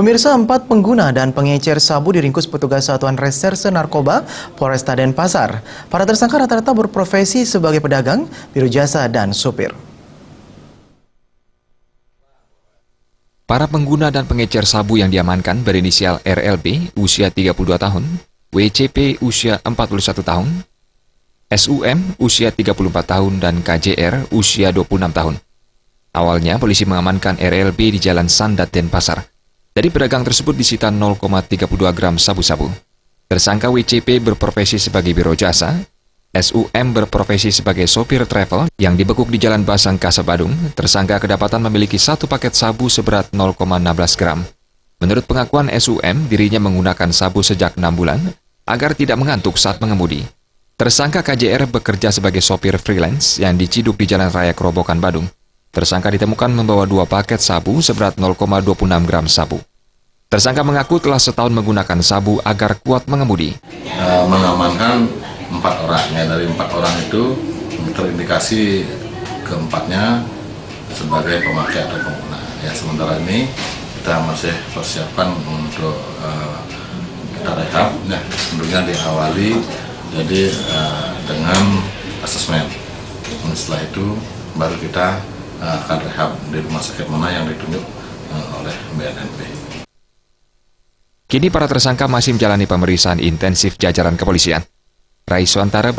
Pemirsa, 4 pengguna dan pengecer sabu diringkus petugas Satuan Reserse Narkoba Polresta Denpasar. Para tersangka rata-rata berprofesi sebagai pedagang, biro jasa, dan supir. Para pengguna dan pengecer sabu yang diamankan berinisial RLB usia 32 tahun, WCP usia 41 tahun, SUM usia 34 tahun, dan KJR usia 26 tahun. Awalnya polisi mengamankan RLB di Jalan Sandat, Denpasar. Dari pedagang tersebut disita 0,32 gram sabu-sabu. Tersangka WCP berprofesi sebagai biro jasa, SUM berprofesi sebagai sopir travel yang dibekuk di Jalan Basang, Kasa, Badung. Tersangka kedapatan memiliki 1 paket sabu seberat 0,16 gram. Menurut pengakuan SUM, dirinya menggunakan sabu sejak 6 bulan agar tidak mengantuk saat mengemudi. Tersangka KJR bekerja sebagai sopir freelance yang diciduk di Jalan Raya Kerobokan, Badung. Tersangka ditemukan membawa 2 paket sabu seberat 0,26 gram sabu. Tersangka mengaku telah setahun menggunakan sabu agar kuat mengemudi. Mengamankan 4 orang, ya dari 4 orang itu terindikasi keempatnya sebagai pemakai atau pengguna. Ya, sementara ini kita masih persiapkan untuk kita rehab. Ya, tentunya diawali jadi dengan asesmen. Setelah itu baru kita akan rehab di rumah sakit mana yang ditunjuk oleh BNNP. Kini para tersangka masih menjalani pemeriksaan intensif jajaran kepolisian. Rai Suantara